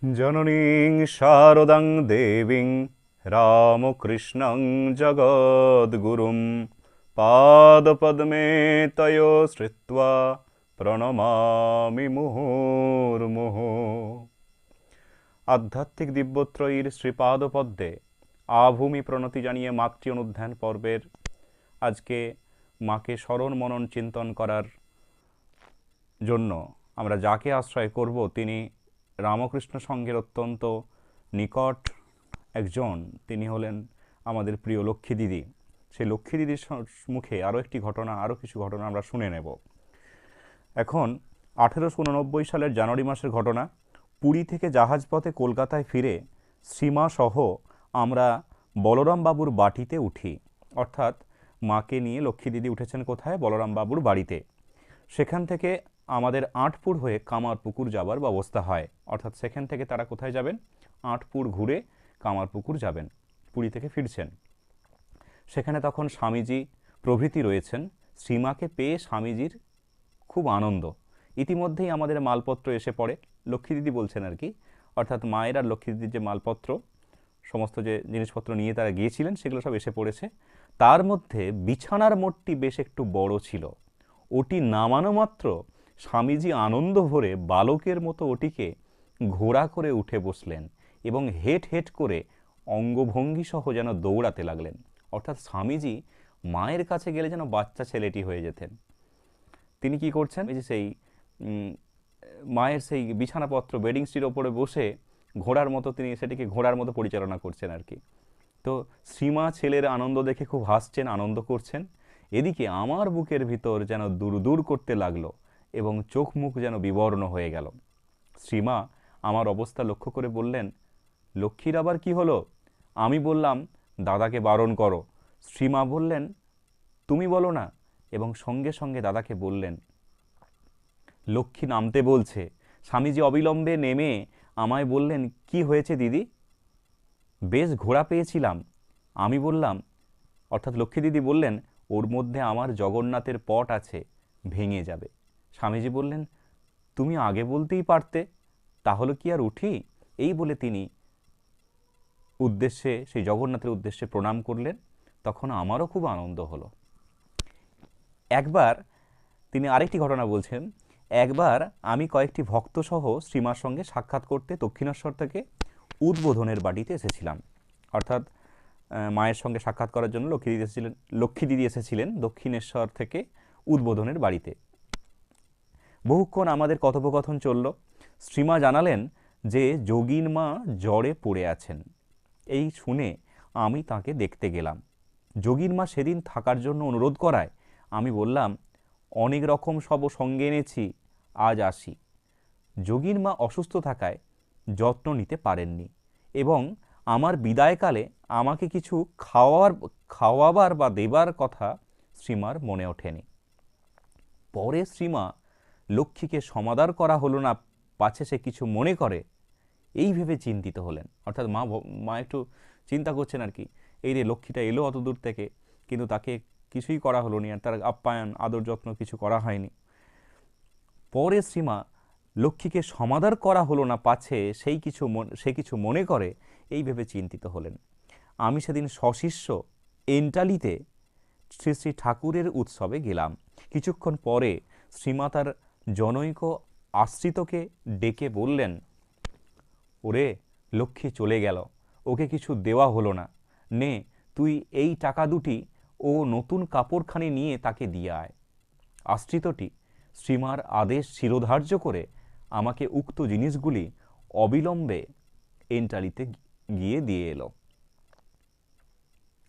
জননীং শারদাং দেবীং রামকৃষ্ণং জগদ্গুরুম পাদপদ্মে তয়ো শ্রিত্বা প্রণমামি মুহুর্মুহু। আধ্যাত্মিক দিব্যত্রয়ীর শ্রীপাদপদ্মে আভূমি প্রণতি জানিয়ে মাতৃ অনুধ্যান পর্বের আজকে মাকে স্মরণ মনন চিন্তন করার জন্য আমরা যাকে আশ্রয় করব তিনি রামকৃষ্ণ সংঘের অত্যন্ত নিকট একজন। তিনি হলেন আমাদের প্রিয় লক্ষ্মী দিদি। সেই লক্ষ্মী দিদির মুখে আরও কিছু ঘটনা আমরা শুনে নেব। এখন 1889 সালের জানুয়ারি মাসের ঘটনা। পুরী থেকে জাহাজপথে কলকাতায় ফিরে শ্রীমা সহ আমরা বলরাম বাবুর বাটিতে উঠি। অর্থাৎ মাকে নিয়ে লক্ষ্মী দিদি উঠেছেন কোথায়? বলরাম বাবুর বাড়িতে। সেখান থেকে আমাদের আঁটপুর হয়ে কামারপুকুর যাবার ব্যবস্থা হয়। অর্থাৎ সেখান থেকে তারা কোথায় যাবেন? আঁটপুর ঘুরে কামারপুকুর যাবেন, পুরী থেকে ফিরছেন। সেখানে তখন স্বামীজি প্রভৃতি রয়েছেন। শ্রীমাকে পেয়ে স্বামীজির খুব আনন্দ। ইতিমধ্যেই আমাদের মালপত্র এসে পড়ে, লক্ষ্মী দিদি বলছেন আর কি, অর্থাৎ মায়ের আর লক্ষ্মী দিদির যে মালপত্র, সমস্ত যে জিনিসপত্র নিয়ে তারা গিয়েছিলেন সেগুলো সব এসে পড়েছে। তার মধ্যে বিছানার মোটটি বেশ একটু বড় ছিল। ওটি নামানো মাত্র স্বামীজি আনন্দ ভরে বালকের মতো ওটিকে ঘোড়া করে উঠে বসলেন এবং হেট হেট করে অঙ্গভঙ্গি সহ যেন দৌড়াতে লাগলেন। অর্থাৎ স্বামীজি মায়ের কাছে গেলে যেন বাচ্চা ছেলেটি হয়ে যেতেন। তিনি কি করছেন? এই যে সেই মায়ের সেই বিছানাপত্র বেডিং স্টির ওপরে বসে ঘোড়ার মতো তিনি সেটিকে ঘোড়ার মতো পরিচালনা করছেন আর কি। তো শ্রীমা ছেলের আনন্দ দেখে খুব হাসছেন, আনন্দ করছেন। এদিকে আমার বুকের ভিতর যেন দূর দূর করতে লাগলো এবং চোখ মুখ যেন বিবর্ণ হয়ে গেল। শ্রীমা আমার অবস্থা লক্ষ্য করে বললেন, লক্ষ্মীর আবার কি হলো? আমি বললাম, দাদাকে বারণ করো। শ্রীমা বললেন, তুমি বলো না। এবং সঙ্গে সঙ্গে দাদাকে বললেন, লক্ষ্মী নামতে বলছে। স্বামীজি অবিলম্বে নেমে আমায় বললেন, কি হয়েছে দিদি? বেশ ঘোড়া পেয়েছিলাম। আমি বললাম, অর্থাৎ লক্ষ্মী দিদি বললেন, ওর মধ্যে আমার জগন্নাথের পট আছে, ভেঙে যাবে। স্বামীজি বললেন, তুমি আগে বলতেই পারতে, তাহলে কি আর উঠি? এই বলে তিনি সেই জগন্নাথের উদ্দেশ্যে প্রণাম করলেন। তখন আমারও খুব আনন্দ হলো। একবার তিনি আরেকটি ঘটনা বলছেন, একবার আমি কয়েকটি ভক্তসহ শ্রীমার সঙ্গে সাক্ষাৎ করতে দক্ষিণেশ্বর থেকে উদ্বোধনের বাড়িতে এসেছিলাম। অর্থাৎ মায়ের সঙ্গে সাক্ষাৎ করার জন্য লক্ষ্মী দিদি এসেছিলেন দক্ষিণেশ্বর থেকে উদ্বোধনের বাড়িতে। বহুক্ষণ আমাদের কথোপকথন চলল। শ্রীমা জানালেন যে যোগীন মা জ্বরে পড়ে আছেন। এই শুনে আমি তাকে দেখতে গেলাম। যোগীন মা সেদিন থাকার জন্য অনুরোধ করায় আমি বললাম, অনেক রকম সব সঙ্গে এনেছি, আজ আসি। যোগীন মা অসুস্থ থাকায় যত্ন নিতে পারেননি এবং আমার বিদায়কালে আমাকে কিছু খাওয়াবার বা দেবার কথা শ্রীমার মনে ওঠেনি। পরে শ্রীমা লক্ষ্মীকে সমাদর করা হলো না, পাছে সে কিছু মনে করে, এই ভেবে চিন্তিত হলেন। অর্থাৎ মা একটু চিন্তা করছেন আর কি, এই রে লক্ষ্মীটা এলো অত দূর থেকে, কিন্তু তাকে কিছুই করা হলো না, আর তার আপ্যায়ন আদর যত্ন কিছু করা হয়নি। পরে শ্রীমা লক্ষ্মীকে সমাদর করা হলো না, পাছে সে কিছু মনে করে, এই ভেবে চিন্তিত হলেন। আমি সেদিন সশিষ্য এন্টালিতে শ্রী শ্রী ঠাকুরের উৎসবে গেলাম। কিছুক্ষণ পরে শ্রীমা তার জনৈক আশ্রিতকে ডেকে বললেন, ওরে, লক্ষ্মী চলে গেল, ওকে কিছু দেওয়া হলো না, নে তুই এই টাকা দুটি ও নতুন কাপড়খানি নিয়ে তাকে দিয়ে আয়। আশ্রিতটি শ্রীমার আদেশ শিরোধার্য করে আমাকে উক্ত জিনিসগুলি অবিলম্বে এন্টালিতে গিয়ে দিয়ে এলো।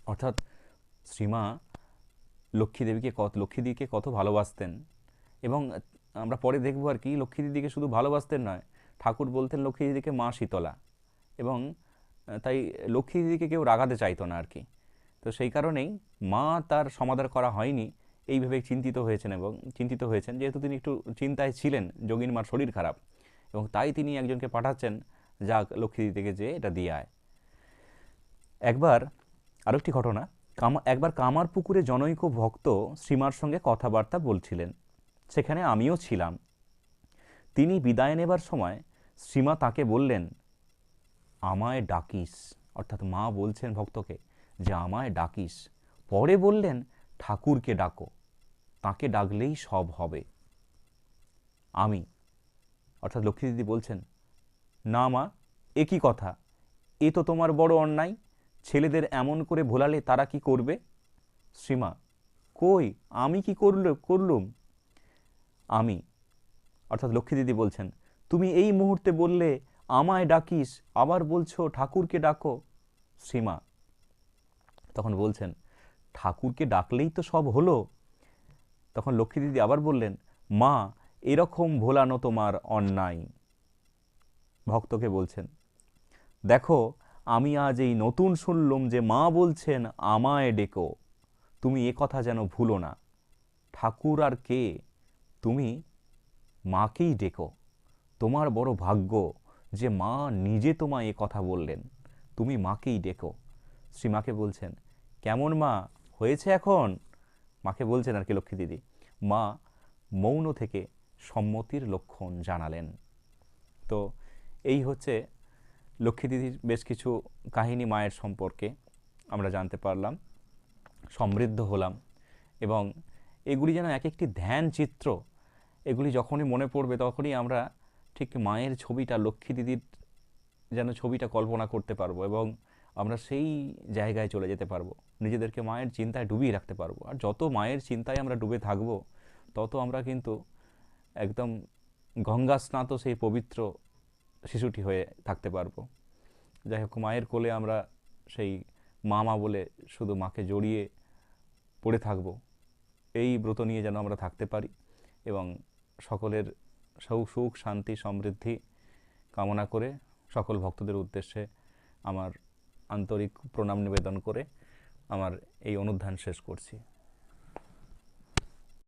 অর্থাৎ শ্রীমা লক্ষ্মী দিদিকে কত ভালোবাসতেন। এবং আমরা পরে দেখব আর কি, লক্ষ্মী দিদিকে শুধু ভালোবাসতেন নয়, ঠাকুর বলতেন লক্ষ্মী দিদিকে মা শীতলা, এবং তাই লক্ষ্মী দিদিকে কেউ রাগাতে চাইতো না আর কি। তো সেই কারণেই মা তার সমাদর করা হয়নি এইভাবে চিন্তিত হয়েছেন, যেহেতু তিনি একটু চিন্তায় ছিলেন, যোগীন মার শরীর খারাপ, এবং তাই তিনি একজনকে পাঠাচ্ছেন, যাক লক্ষ্মী দিদিকে যে এটা দিয়ে আয়। আরেকটি ঘটনা, একবার কামারপুকুরে জনৈক ভক্ত শ্রীমার সঙ্গে কথাবার্তা বলছিলেন, সেখানে আমিও ছিলাম। তিনি বিদায় নেবার সময় শ্রীমা তাকে বললেন, আমায় ডাকিস, অর্থাৎ মা বলছেন ভক্তকে যে আমায় ডাকিস। পরে বললেন ঠাকুরকে ডাকো, তাকে ডাকলেই সব হবে। আমি, অর্থাৎ লক্ষ্মী দিদি বলছেন, না মা, এ কি কথা, এ তো তোমার বড় অন্যায়, ছেলেদের এমন করে ভোলালে তারা কি করবে? শ্রীমা, কই, আমি কি করলুম? আমি, অর্থাৎ লক্ষ্মী দিদি বলছেন, তুমি এই মুহূর্তে বললে আমায় ডাকিস, আবার বলছো ঠাকুরকে ডাকো। শ্রীমা তখন বলছেন, ঠাকুরকে ডাকলেই তো সব হলো। তখন লক্ষ্মী দিদি আবার বললেন, মা, এরকম ভোলানো তোমার অন্যায়। ভক্তকে বলছেন, দেখো, আমি আজ এই নতুন শুনলুম যে মা বলছেন আমায় ডেকো, তুমি এ কথা যেন ভুলো না। ঠাকুর আর কে, তুমি মাকেই ডেকো। তোমার বড় ভাগ্য যে মা নিজে তোমায় এ কথা বললেন, তুমি মাকেই ডেকো। শ্রীমাকে বলছেন, কেমন মা, হয়েছে এখন? মাকে বলছেন আর কি লক্ষ্মী দিদি। মা মৌন থেকে সম্মতির লক্ষণ জানালেন। তো এই হচ্ছে লক্ষ্মী দিদির বেশ কিছু কাহিনী মায়ের সম্পর্কে আমরা জানতে পারলাম, সমৃদ্ধ হলাম, এবং এগুলি যেন এক একটি ধ্যান চিত্র। এগুলি যখনই মনে পড়বে তখনই আমরা ঠিক মায়ের ছবিটা, লক্ষ্মী দিদির যেন ছবিটা কল্পনা করতে পারবো, এবং আমরা সেই জায়গায় চলে যেতে পারবো, নিজেদেরকে মায়ের চিন্তায় ডুবিয়ে রাখতে পারবো। আর যত মায়ের চিন্তায় আমরা ডুবে থাকবো, তত আমরা কিন্তু একদম গঙ্গা স্নাত সেই পবিত্র শিশুটি হয়ে থাকতে পারবো। যাই হোক, মায়ের কোলে আমরা সেই মা মা বলে শুধু মাকে জড়িয়ে পড়ে থাকব, এই ব্রত নিয়ে যেন আমরা থাকতে পারি, এবং সকলের সুখ শান্তি সমৃদ্ধি কামনা করে সকল ভক্তদের উদ্দেশ্যে আমার আন্তরিক প্রণাম নিবেদন করে আমার এই অনুধ্যান শেষ করছি।